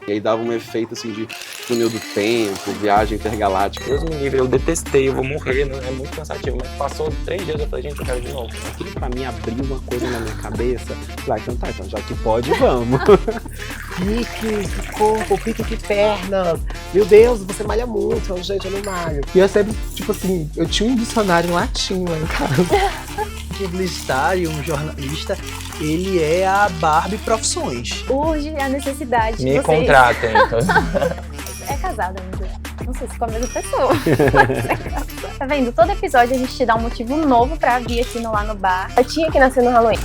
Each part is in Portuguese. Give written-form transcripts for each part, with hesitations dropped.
E aí dava um efeito assim de túnel do tempo, viagem intergaláctica. Deus me livre, eu detestei, eu vou morrer, né? É muito cansativo. Mas passou 3 dias, eu falei, gente, eu quero de novo. Aquilo pra mim abriu uma coisa na minha cabeça. Falei, então tá, então já que pode, vamos. Pique, que corpo, pique, que pernas. Meu Deus, você malha muito. Gente, eu não malho. E eu sempre, tipo assim, eu tinha um dicionário em latim lá em casa. Publicitário, um jornalista, ele é a Barbie Profissões. Urge a necessidade de Me vocês... contratem, então. É casada, amigo. Não sei se com a mesma pessoa. Tá vendo? Todo episódio a gente te dá um motivo novo pra vir aqui no Lá no Bar. Eu tinha que nascer no Halloween.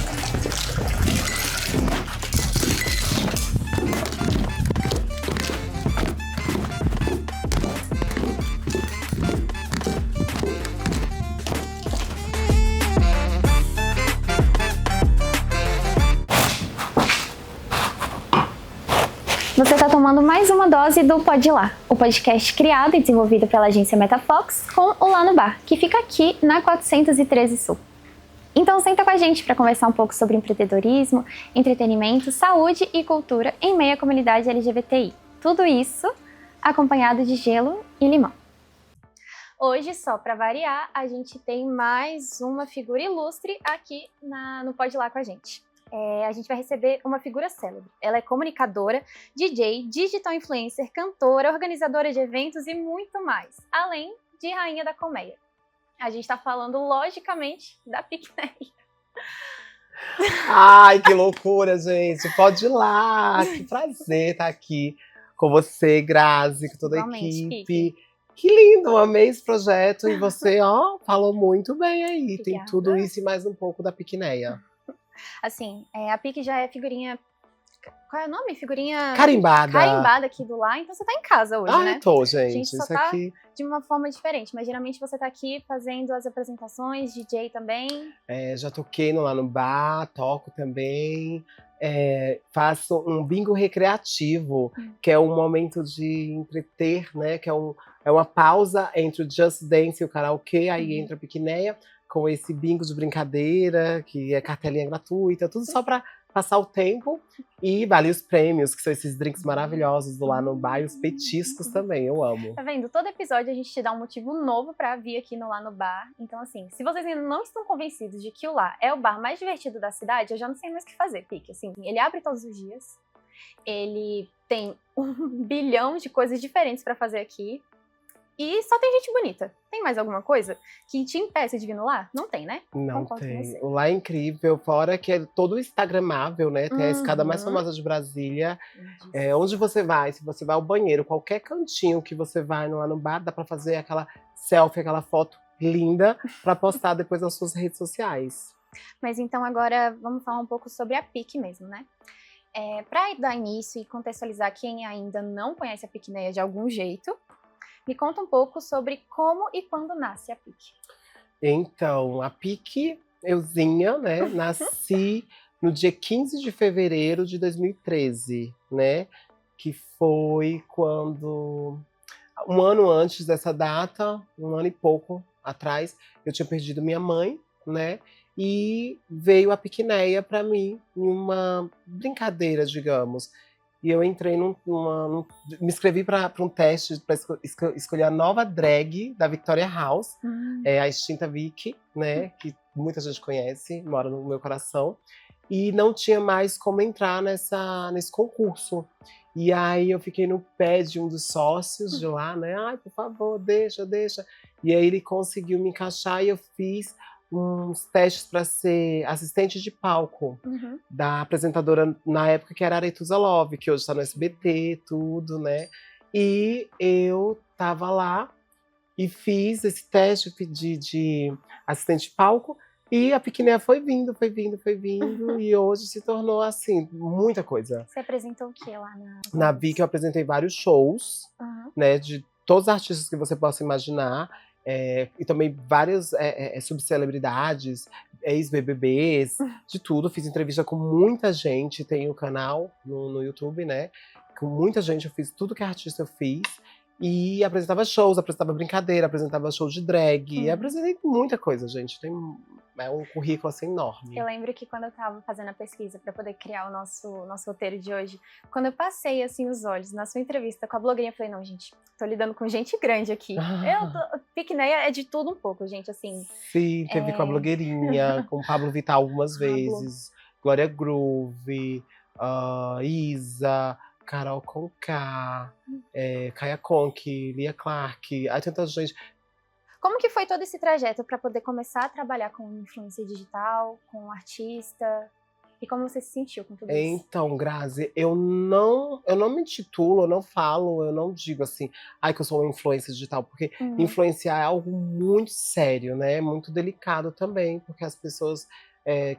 Você está tomando mais uma dose do Pode Ir Lá, o podcast criado e desenvolvido pela agência MetaFox com o Lá no Bar, que fica aqui na 413 Sul. Então senta com a gente para conversar um pouco sobre empreendedorismo, entretenimento, saúde e cultura em meio à comunidade LGBTI. Tudo isso acompanhado de gelo e limão. Hoje, só para variar, a gente tem mais uma figura ilustre aqui no Pode Ir Lá com a gente. A gente vai receber uma figura célebre. Ela é comunicadora, DJ, digital influencer, cantora, organizadora de eventos e muito mais, além de rainha da colmeia. A gente tá falando, logicamente, da Piqueneia. Ai, que loucura, gente. Pode ir lá. Que prazer estar aqui com você, Grazi, com toda a Igualmente, equipe. Que lindo, amei esse projeto. E você, ó, falou muito bem aí. Obrigada. Tem tudo isso e mais um pouco da Piqueneia. Assim, a Pique já é figurinha... Qual é o nome? Figurinha... Carimbada. Carimbada aqui do Lá, então você tá em casa hoje, né? Eu tô, A gente. gente só Isso tá aqui. de uma forma diferente, mas geralmente você tá aqui fazendo as apresentações, DJ também. Já toquei no Lá no Bar, toco também. Faço um bingo recreativo, que é um momento de entreter, né? Que é uma pausa entre o Just Dance e o karaokê, aí entra a Piqueneia com esse bingo de brincadeira, que é cartelinha gratuita, tudo só pra passar o tempo. E vale os prêmios, que são esses drinks maravilhosos do Lá no Bar, e os petiscos também, eu amo. Tá vendo? Todo episódio a gente te dá um motivo novo pra vir aqui no Lá no Bar. Então, assim, se vocês ainda não estão convencidos de que o Lá é o bar mais divertido da cidade, eu já não sei mais o que fazer, Pique. Assim, ele abre todos os dias, ele tem 1 bilhão de coisas diferentes pra fazer aqui. E só tem gente bonita. Tem mais alguma coisa que te impeça de vir no Lá? Não tem, né? Não Concordo com tem. você. O Lá é incrível, fora que é todo instagramável, né? Tem a escada mais famosa de Brasília. Onde você vai, se você vai ao banheiro, qualquer cantinho que você vai Lá no Bar, dá pra fazer aquela selfie, aquela foto linda pra postar depois nas suas redes sociais. Mas então agora vamos falar um pouco sobre a Pique mesmo, né? Pra dar início e contextualizar quem ainda não conhece a Piqueneia de algum jeito, me conta um pouco sobre como e quando nasce a Pique. Então, a Pique, euzinha, né? Nasci no dia 15 de fevereiro de 2013, né? Que foi quando, um ano antes dessa data, um ano e pouco atrás, eu tinha perdido minha mãe, né? E veio a Piqueneia para mim em uma brincadeira, digamos. E eu entrei me inscrevi para um teste para escolher a nova drag da Victoria House, a extinta Vicky, né? Que muita gente conhece, mora no meu coração. E não tinha mais como entrar nesse concurso. E aí eu fiquei no pé de um dos sócios de lá, né? Ai, por favor, deixa. E aí ele conseguiu me encaixar e eu fiz uns testes para ser assistente de palco da apresentadora na época, que era a Aretusa Love, que hoje está no SBT, tudo, né? E eu tava lá e fiz esse teste de assistente de palco. E a Piqueneia foi vindo. E hoje se tornou, assim, muita coisa. Você apresentou o que lá Na Vicky eu apresentei vários shows, né? De todos os artistas que você possa imaginar. E também várias subcelebridades, ex-BBBs, de tudo. Fiz entrevista com muita gente, tem o canal no YouTube, né? Com muita gente, eu fiz tudo que artista eu fiz. E apresentava shows, apresentava brincadeira, apresentava show de drag. Apresentei muita coisa, gente. Tem é um currículo assim enorme. Eu lembro que quando eu tava fazendo a pesquisa para poder criar o nosso roteiro de hoje, quando eu passei assim os olhos na sua entrevista com a blogueirinha, eu falei, não, gente, tô lidando com gente grande aqui. Piqueneia é de tudo um pouco, gente, assim. Sim, teve com a blogueirinha, com o Pablo Vittar algumas Pablo. vezes, Glória Groove, Isa, Carol Conká, Kaia Conk, Lia Clark, aí tanta gente. Como que foi todo esse trajeto para poder começar a trabalhar com influência digital, com artista? E como você se sentiu com tudo isso? Então, Grazi, eu não me intitulo, eu não falo, eu não digo assim, ai que eu sou uma influencer digital, porque influenciar é algo muito sério, né? Muito delicado também, porque as pessoas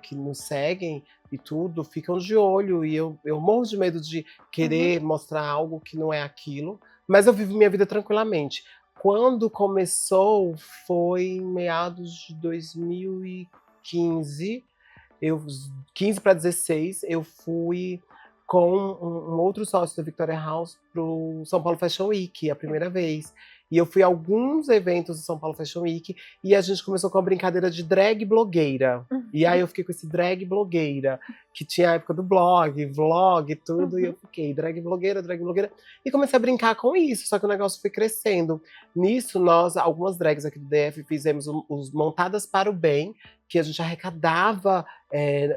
que nos seguem e tudo ficam de olho, e eu morro de medo de querer mostrar algo que não é aquilo, mas eu vivo minha vida tranquilamente. Quando começou, foi em meados de 2015, 15 para 16, eu fui com um outro sócio da Victoria House pro São Paulo Fashion Week, a primeira vez. E eu fui a alguns eventos do São Paulo Fashion Week e a gente começou com a brincadeira de drag blogueira. E aí eu fiquei com esse drag blogueira, que tinha a época do blog, vlog e tudo, e eu fiquei drag blogueira. E comecei a brincar com isso, só que o negócio foi crescendo. Nisso, nós, algumas drags aqui do DF, fizemos os Montadas para o Bem, que a gente arrecadava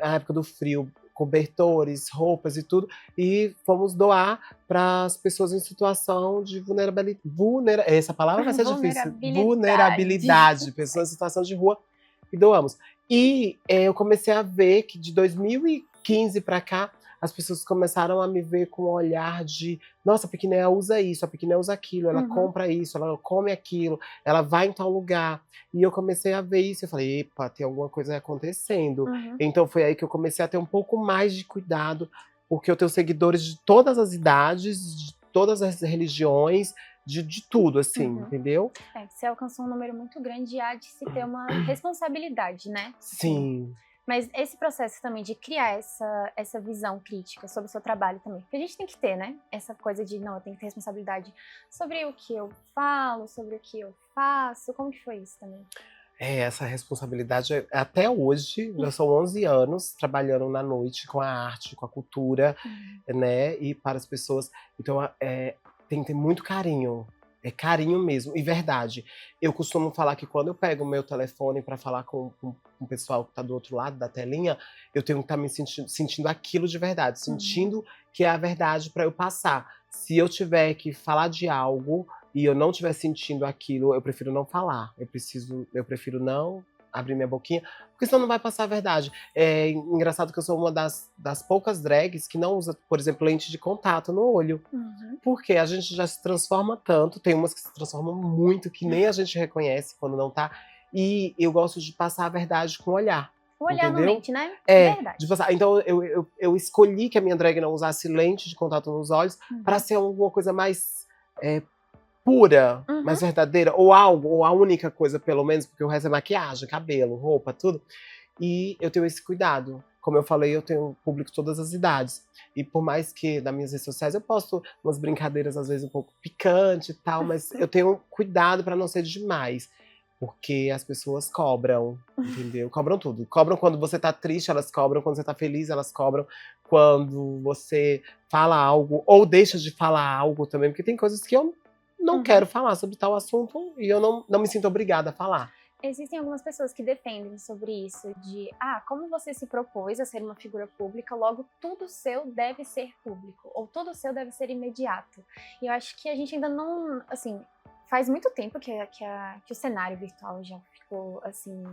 na época do frio, cobertores, roupas e tudo, e fomos doar para as pessoas em situação de vulnerabilidade. Essa palavra vai ser difícil. Vulnerabilidade, pessoas em situação de rua, e doamos. E eu comecei a ver que de 2015 para cá, as pessoas começaram a me ver com um olhar de nossa, a Piquinéia usa isso, a Piquinéia usa aquilo, ela compra isso, ela come aquilo, ela vai em tal lugar. E eu comecei a ver isso, eu falei, epa, tem alguma coisa acontecendo. Então foi aí que eu comecei a ter um pouco mais de cuidado, porque eu tenho seguidores de todas as idades, de todas as religiões, de tudo, assim, entendeu? Você alcançou um número muito grande e há de se ter uma responsabilidade, né? Sim. Mas esse processo também de criar essa visão crítica sobre o seu trabalho também. Porque a gente tem que ter, né? Essa coisa de, não, eu tenho que ter responsabilidade sobre o que eu falo, sobre o que eu faço. Como que foi isso também? Essa responsabilidade, até hoje, já são 11 anos trabalhando na noite com a arte, com a cultura, né? E para as pessoas. Então, tem que ter muito carinho. É carinho mesmo, e verdade. Eu costumo falar que quando eu pego o meu telefone para falar com o pessoal que tá do outro lado da telinha, eu tenho que estar me sentindo aquilo de verdade, sentindo que é a verdade para eu passar. Se eu tiver que falar de algo e eu não estiver sentindo aquilo, eu prefiro não falar. Eu prefiro não abrir minha boquinha, porque senão não vai passar a verdade. É engraçado que eu sou uma das poucas drags que não usa, por exemplo, lente de contato no olho. Porque a gente já se transforma tanto, tem umas que se transformam muito, que nem a gente reconhece quando não tá. E eu gosto de passar a verdade com o olhar. O olhar entendeu? não mente, né? Verdade. De passar. Então eu escolhi que a minha drag não usasse lente de contato nos olhos para ser alguma coisa mais pura, mais verdadeira, ou algo, ou a única coisa, pelo menos, porque o resto é maquiagem, cabelo, roupa, tudo. E eu tenho esse cuidado. Como eu falei, eu tenho público de todas as idades. E por mais que nas minhas redes sociais eu posto umas brincadeiras, às vezes, um pouco picante e tal, mas eu tenho cuidado para não ser demais. Porque as pessoas cobram, entendeu? Cobram tudo. Cobram quando você tá triste, elas cobram. Quando você tá feliz, elas cobram. Quando você fala algo, ou deixa de falar algo também. Porque tem coisas que eu não quero falar sobre tal assunto e eu não me sinto obrigada a falar. Existem algumas pessoas que defendem sobre isso, de como você se propôs a ser uma figura pública, logo tudo seu deve ser público, ou tudo seu deve ser imediato. E eu acho que a gente ainda não, assim, faz muito tempo que o cenário virtual já ficou, assim,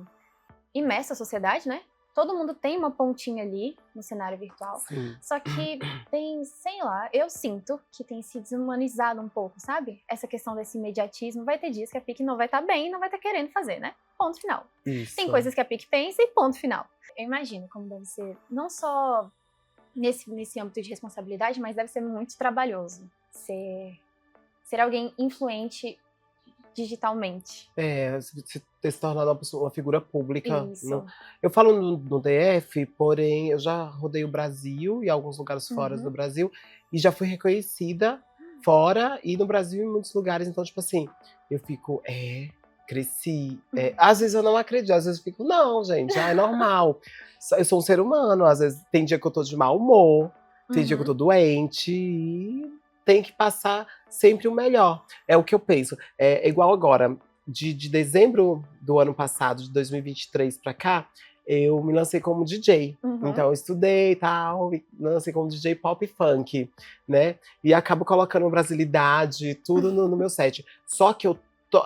imerso à sociedade, né? Todo mundo tem uma pontinha ali no cenário virtual. Sim. Só que tem, sei lá, eu sinto que tem se desumanizado um pouco, sabe? Essa questão desse imediatismo. Vai ter dias que a PIC não vai estar bem e não vai estar querendo fazer, né? Ponto final. Isso. Tem coisas que a PIC pensa e ponto final. Eu imagino como deve ser, não só nesse âmbito de responsabilidade, mas deve ser muito trabalhoso ser alguém influente digitalmente. Se tornar uma figura pública. Isso. Eu falo no DF, porém, eu já rodei o Brasil e alguns lugares fora do Brasil, e já fui reconhecida fora e no Brasil em muitos lugares. Então, tipo assim, eu fico, cresci. Às vezes eu não acredito, às vezes eu fico, não, gente, é normal. Eu sou um ser humano, às vezes tem dia que eu tô de mau humor, tem dia que eu tô doente e tem que passar sempre o melhor. É o que eu penso. É igual agora, de dezembro do ano passado, de 2023 pra cá, eu me lancei como DJ. Então eu estudei e tal, me lancei como DJ pop e funk, né? E acabo colocando brasilidade, tudo no meu set. Só que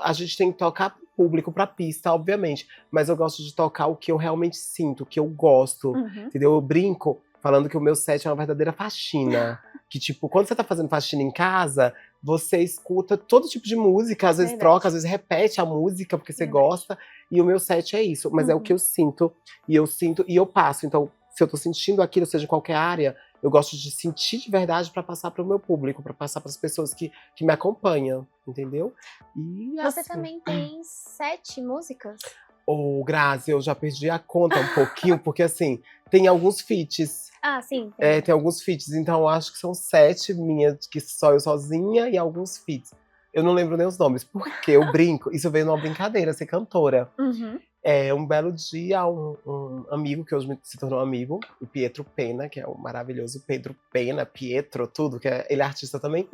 a gente tem que tocar pro público, pra pista, obviamente. Mas eu gosto de tocar o que eu realmente sinto, o que eu gosto, entendeu? Eu brinco falando que o meu set é uma verdadeira faxina. Que, tipo, quando você tá fazendo faxina em casa, você escuta todo tipo de música, às vezes troca, às vezes repete a música porque você gosta. E o meu set é isso, mas é o que eu sinto e eu passo. Então, se eu tô sentindo aquilo, seja em qualquer área, eu gosto de sentir de verdade pra passar pro meu público, pra passar pras pessoas que me acompanham, entendeu? E Você assim, também tem 7 músicas? Ô, Grazi, eu já perdi a conta um pouquinho, porque assim, tem alguns feats. Ah, sim. Tem alguns feats, então eu acho que são 7 minhas, que só eu sozinha, e alguns feats. Eu não lembro nem os nomes, porque eu brinco. Isso veio numa brincadeira, ser cantora. Um belo dia, um amigo, que hoje se tornou amigo, o Pietro Pena, que é o maravilhoso Pedro Pena, Pietro, tudo, ele é artista também,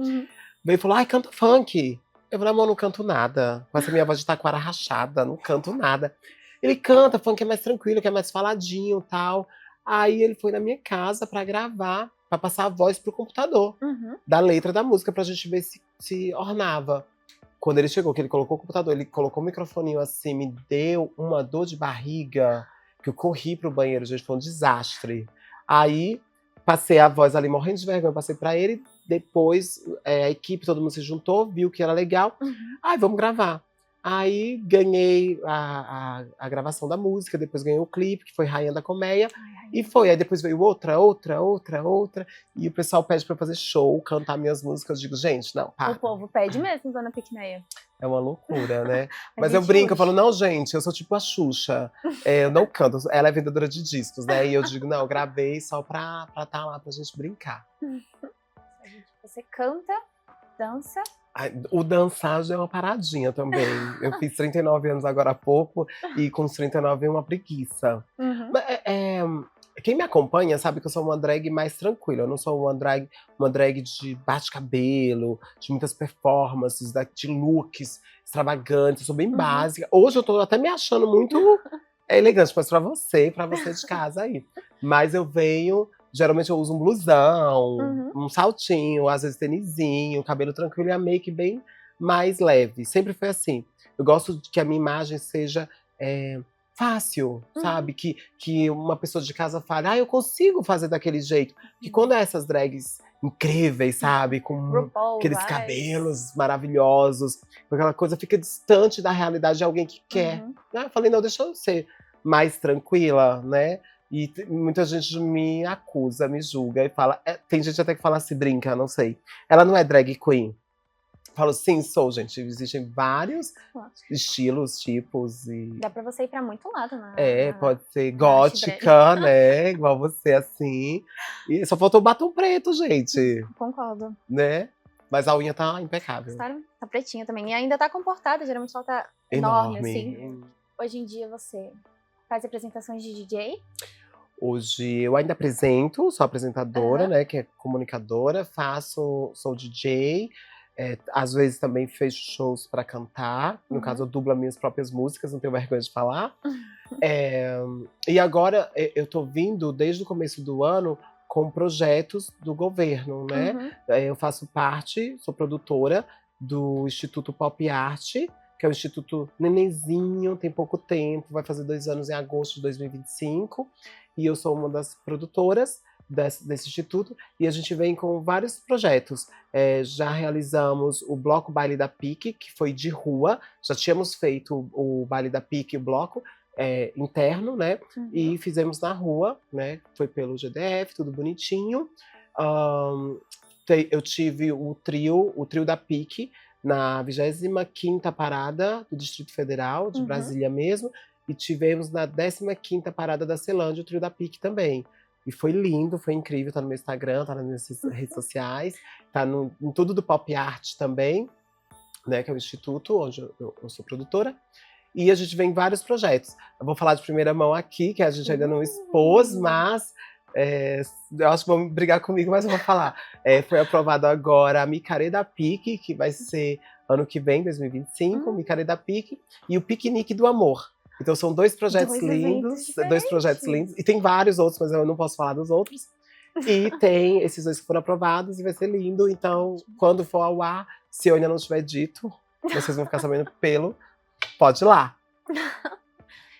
veio e falou: ai, canta funk. Eu falei: amor, não canto nada. Com essa minha voz de taquara rachada, não canto nada. Ele canta, funk é mais tranquilo, que é mais faladinho e tal. Aí ele foi na minha casa pra gravar, pra passar a voz pro computador, da letra da música, pra gente ver se ornava. Quando ele chegou, que ele colocou o computador, ele colocou o microfoninho assim, me deu uma dor de barriga, que eu corri pro banheiro, gente, foi um desastre. Aí, passei a voz ali, morrendo de vergonha, passei pra ele, depois a equipe, todo mundo se juntou, viu que era legal, ai, vamos gravar. Aí, ganhei a gravação da música, depois ganhei o clipe, que foi Rainha da Colmeia, e foi. Aí depois veio outra, e o pessoal pede pra eu fazer show, cantar minhas músicas, eu digo, gente, não, para. O povo pede mesmo, Dona Piquineia. É uma loucura, né? A Mas eu gente brinco, eu urge. falo, não, gente, eu sou tipo a Xuxa. Eu não canto, ela é vendedora de discos, né? E eu digo, não, eu gravei só pra tá lá, pra gente brincar. Você canta, dança. Ai, o dançar já é uma paradinha também. Eu fiz 39 anos agora há pouco, e com os 39 é uma preguiça. Mas, quem me acompanha sabe que eu sou uma drag mais tranquila. Eu não sou uma drag de bate-cabelo, de muitas performances, de looks extravagantes. Eu sou bem básica. Hoje eu tô até me achando muito elegante, mas pra você de casa aí. Mas eu venho, geralmente eu uso um blusão, um saltinho, às vezes tênisinho, cabelo tranquilo e a make bem mais leve. Sempre foi assim. Eu gosto de que a minha imagem seja fácil, sabe? Que uma pessoa de casa fale, eu consigo fazer daquele jeito. Que quando é essas drags incríveis, sabe? Com RuPaul, aqueles várias. cabelos maravilhosos, aquela coisa fica distante da realidade de alguém que quer. Eu falei, não, deixa eu ser mais tranquila, né? E muita gente me acusa, me julga e fala. Tem gente até que fala assim, brinca, não sei. Ela não é drag queen? Falo, sim, sou, gente. Existem vários estilos, tipos e. Dá pra você ir pra muito lado, né? Pode ser gótica, né? Igual você, assim. E só faltou batom preto, gente. Concordo. Né? Mas a unha tá impecável. Tá pretinha também. E ainda tá comportada, geralmente ela tá enorme, assim. Hoje em dia você faz apresentações de DJ? Hoje eu ainda apresento, sou apresentadora, né? Que é comunicadora, sou DJ. Às vezes também fecho shows pra cantar. No caso, eu dublo as minhas próprias músicas, não tenho vergonha de falar. E agora eu tô vindo, desde o começo do ano, com projetos do governo, né? Eu faço parte, sou produtora do Instituto Pop Art, que é um instituto nenenzinho, tem pouco tempo, vai fazer 2 anos em agosto de 2025. E eu sou uma das produtoras desse instituto, e a gente vem com vários projetos. Já realizamos o Bloco Baile da PIC, que foi de rua, já tínhamos feito o Baile da PIC, o bloco interno, né? E fizemos na rua, né? Foi pelo GDF, tudo bonitinho. Eu tive o trio da PIC na 25ª parada do Distrito Federal, de Brasília mesmo, e tivemos na 15ª parada da Celândia o trio da PIC também. E foi lindo, foi incrível, tá no meu Instagram, tá nas minhas redes sociais, tá em tudo do Pop Art também. né? Que é o instituto onde eu sou produtora. E a gente vem em vários projetos. Eu vou falar de primeira mão aqui, que a gente ainda não expôs, mas eu acho que vão brigar comigo, mas eu vou falar. Foi aprovado agora a Micaré da PIC, que vai ser ano que vem, 2025, Micaré da PIC, e o Piquenique do Amor. Então são dois projetos lindos, e tem vários outros, mas eu não posso falar dos outros. E tem esses dois que foram aprovados e vai ser lindo. Então, quando for ao ar, se eu ainda não tiver dito, vocês vão ficar sabendo pode ir lá.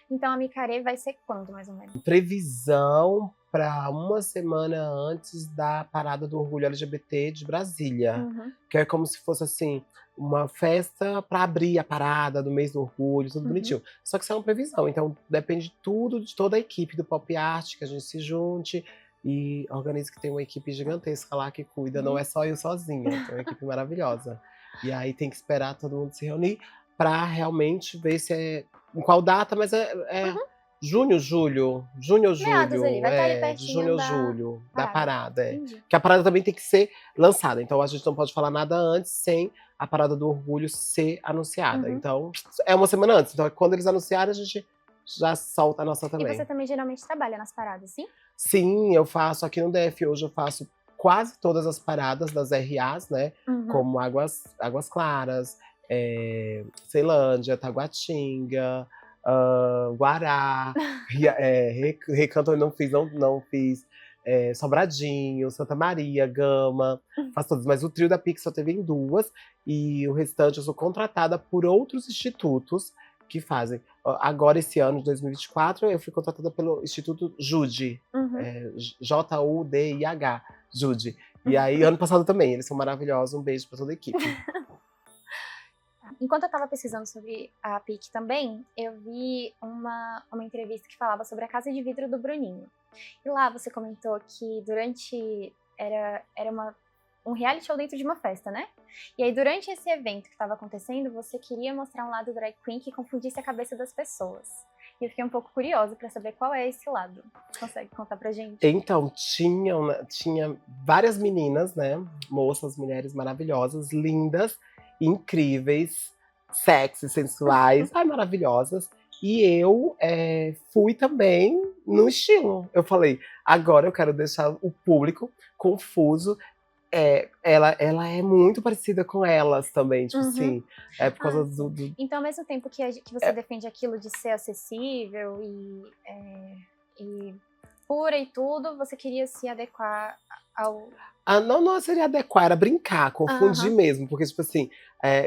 Então a Micaré vai ser quando, mais ou menos? Previsão para uma semana antes da parada do Orgulho LGBT de Brasília. Que é como se fosse assim, uma festa para abrir a parada do mês do orgulho, tudo bonitinho. Só que isso é uma previsão, então depende tudo de toda a equipe do Pop Art, que a gente se junte e organize, que tem uma equipe gigantesca lá que cuida, não é só eu sozinha, tem uma equipe maravilhosa. E aí tem que esperar todo mundo se reunir para realmente ver se em qual data, mas junho ou julho, Meados ali, vai estar ali de pertinho junho ou da julho, da parada. Entendi. Que a parada também tem que ser lançada, então a gente não pode falar nada antes sem a parada do orgulho ser anunciada. Então, é uma semana antes, então quando eles anunciarem, a gente já solta a nossa também. E você também geralmente trabalha nas paradas, sim? Sim, eu faço aqui no DF hoje, eu faço quase todas as paradas das RAs, né? Como Águas Claras, Ceilândia, Taguatinga, Guará, Recanto eu não fiz, Sobradinho, Santa Maria, Gama, faço todas, mas o trio da PIC só teve em 2, e o restante eu sou contratada por outros institutos que fazem. Agora, esse ano de 2024, eu fui contratada pelo Instituto JUDI, JUDIH, JUDI. E aí, ano passado também, eles são maravilhosos, um beijo pra toda a equipe. Enquanto eu estava pesquisando sobre a PIC também, eu vi uma entrevista que falava sobre a Casa de Vidro do Bruninho. E lá você comentou que era um reality show dentro de uma festa, né? E aí, durante esse evento que estava acontecendo, você queria mostrar um lado drag queen que confundisse a cabeça das pessoas. E eu fiquei um pouco curiosa para saber qual é esse lado. Você consegue contar pra gente? Então, tinha várias meninas, né? Moças, mulheres maravilhosas, lindas, incríveis, sexy, sensuais, maravilhosas. E eu fui também no estilo. Eu falei, agora eu quero deixar o público confuso. Ela é muito parecida com elas também, tipo assim. É por causa do... Então, ao mesmo tempo que você defende aquilo de ser acessível e pura e tudo, você queria se adequar ao... Não seria adequar, era brincar, confundir mesmo. Porque, tipo assim,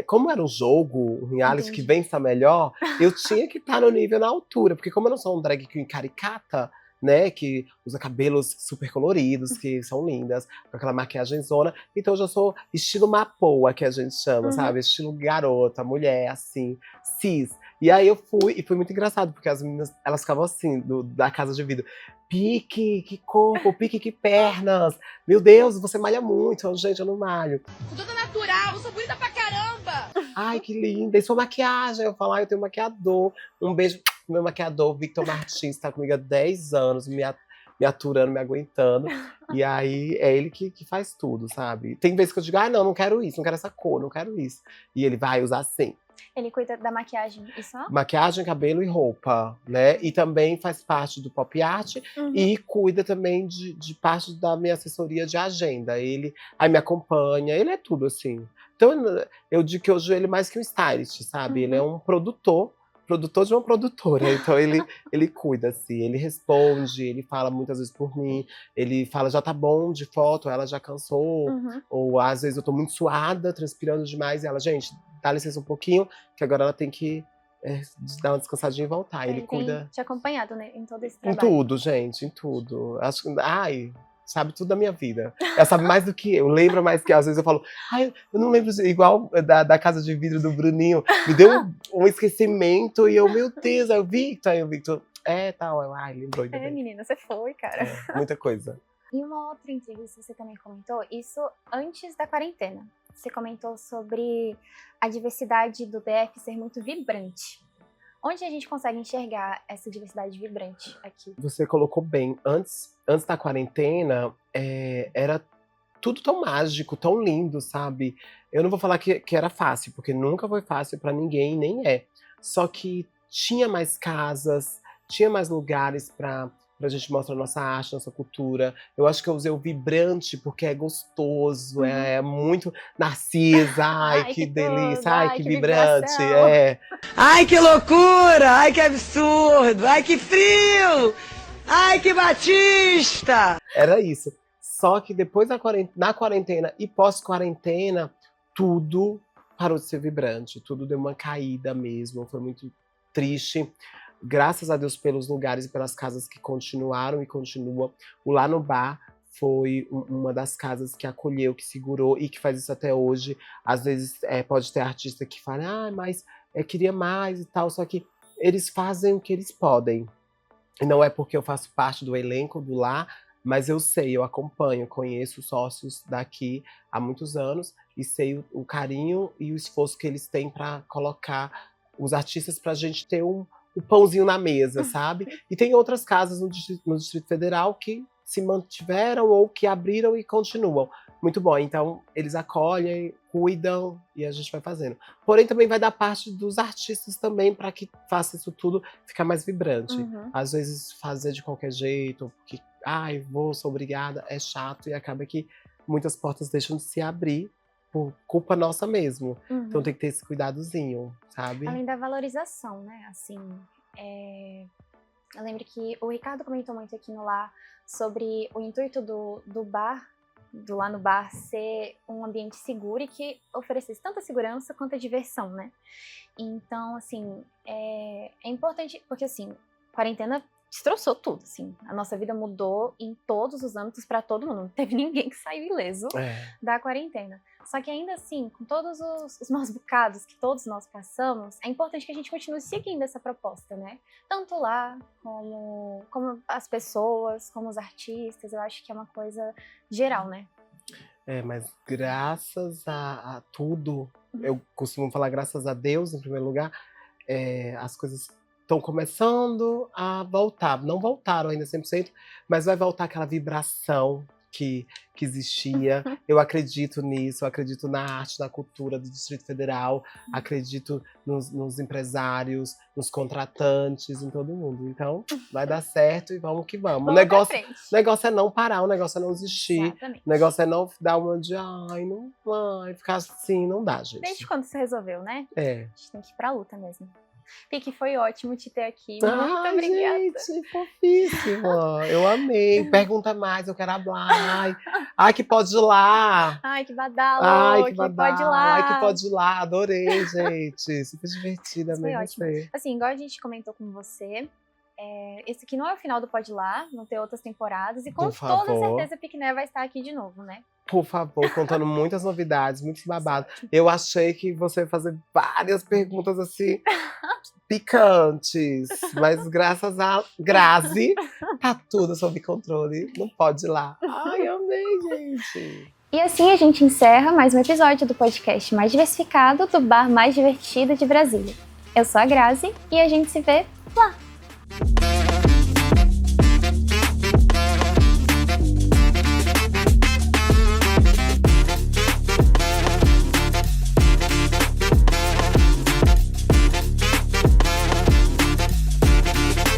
como era um jogo, um reality que vem estar melhor, eu tinha que estar no nível, na altura. Porque como eu não sou um drag queen caricata, né, que usa cabelos super coloridos, que são lindas, com aquela maquiagem zona, então eu já sou estilo Mapoa, que a gente chama, sabe? Estilo garota, mulher, assim, cis. E aí eu fui, e foi muito engraçado, porque as meninas, elas ficavam assim, da Casa de Vidro. Pique, que corpo, pique, que pernas. Meu Deus, você malha muito. Eu, gente, eu não malho. Sou toda natural, eu sou bonita pra caramba! Ai, que linda. E sua maquiagem? Eu falo, eu tenho um maquiador. Um beijo pro meu maquiador, Victor Martins, tá comigo há 10 anos, me aturando, me aguentando. E aí, é ele que faz tudo, sabe? Tem vezes que eu digo, não quero isso, não quero essa cor, não quero isso. E ele vai usar assim. Ele cuida da maquiagem e só? Maquiagem, cabelo e roupa, né? E também faz parte do Pop Art e cuida também de parte da minha assessoria de agenda. Ele aí me acompanha, ele é tudo, assim. Então, eu digo que hoje ele é mais que um stylist, sabe? Ele é um produtor de uma produtora. Então, ele cuida, assim. Ele responde, ele fala muitas vezes por mim. Ele fala, já tá bom de foto, ela já cansou. Ou, às vezes, eu tô muito suada, transpirando demais. E ela, gente, dá licença um pouquinho, que agora ela tem que dar uma descansadinha e voltar. Ele cuida... tem te acompanhado, né, em todo esse Em trabalho. tudo, gente, em tudo. Acho que... sabe tudo da minha vida. Ela sabe mais do que eu, lembra mais que eu. Às vezes eu falo, eu não lembro, igual da Casa de Vidro do Bruninho. Me deu um esquecimento e eu, meu Deus, é o Victor. Aí o Victor, tal. Lembrou. Menina, você foi, cara. Muita coisa. E uma outra entrevista que você também comentou, isso antes da quarentena. Você comentou sobre a diversidade do DF ser muito vibrante. Onde a gente consegue enxergar essa diversidade vibrante aqui? Você colocou bem. Antes da quarentena, era tudo tão mágico, tão lindo, sabe? Eu não vou falar que era fácil, porque nunca foi fácil pra ninguém, nem é. Só que tinha mais casas, tinha mais lugares pra gente mostrar nossa arte, nossa cultura. Eu acho que eu usei o vibrante porque é gostoso, é muito Narcisa, ai, que tudo, delícia, ai, que vibrante, vibração. é. Ai, que loucura! Ai, que absurdo! Ai, que frio! Ai, que Batista! Era isso. Só que depois na quarentena e pós-quarentena, tudo parou de ser vibrante, tudo deu uma caída mesmo, foi muito triste. Graças a Deus pelos lugares e pelas casas que continuaram e continuam. O Lá no Bar foi uma das casas que acolheu, que segurou e que faz isso até hoje. Às vezes pode ter artista que fala, mas queria mais e tal, só que eles fazem o que eles podem. E não é porque eu faço parte do elenco do Lá, mas eu sei, eu acompanho, conheço sócios daqui há muitos anos e sei o carinho e o esforço que eles têm para colocar os artistas pra gente ter o pãozinho na mesa, sabe? E tem outras casas no Distrito Federal que se mantiveram ou que abriram e continuam. Muito bom, então eles acolhem, cuidam e a gente vai fazendo. Porém, também vai dar parte dos artistas também para que faça isso tudo ficar mais vibrante. Às vezes fazer de qualquer jeito, porque, sou obrigada, é chato e acaba que muitas portas deixam de se abrir por culpa nossa mesmo. Então tem que ter esse cuidadozinho, sabe? Além da valorização, né? Assim, eu lembro que o Ricardo comentou muito aqui no Lá sobre o intuito do bar, do Lá no Bar, ser um ambiente seguro e que oferecesse tanta segurança quanto a diversão, né? Então, assim, é importante, porque assim, quarentena destroçou tudo, assim. A nossa vida mudou em todos os âmbitos para todo mundo. Não teve ninguém que saiu ileso da quarentena. Só que ainda assim, com todos os maus bocados que todos nós passamos, é importante que a gente continue seguindo essa proposta, né? Tanto Lá, como as pessoas, como os artistas. Eu acho que é uma coisa geral, né? Mas graças a tudo, eu costumo falar graças a Deus, em primeiro lugar, as coisas estão começando a voltar. Não voltaram ainda 100%, mas vai voltar aquela vibração que existia. Eu acredito nisso, eu acredito na arte, na cultura do Distrito Federal, acredito nos empresários, nos contratantes, em todo mundo. Então, vai dar certo e vamos que vamos. O negócio é não parar, o negócio é não desistir. Exatamente. O negócio é não dar uma de, não vai, ficar assim, não dá, gente. Desde quando você resolveu, né? A gente tem que ir pra luta mesmo. Pique, foi ótimo te ter aqui. Muito obrigada. Gente, fofíssima. Eu amei. Pergunta mais, eu quero falar. Ai, que pode ir lá. Ai, que badalo. Ai, que pode ir lá. Ai, que pode ir lá. Adorei, gente. Super divertida foi mesmo. Ótimo. Assim, igual a gente comentou com você, esse aqui não é o final do Pode Ir Lá, vão ter outras temporadas. E com toda certeza a Piquené vai estar aqui de novo, né? Por favor, contando muitas novidades, muitos babados. Eu achei que você ia fazer várias perguntas assim, picantes. Mas graças a Grazi, tá tudo sob controle. Não pode ir lá. Ai, amei, gente. E assim a gente encerra mais um episódio do podcast mais diversificado do bar mais divertido de Brasília. Eu sou a Grazi e a gente se vê lá.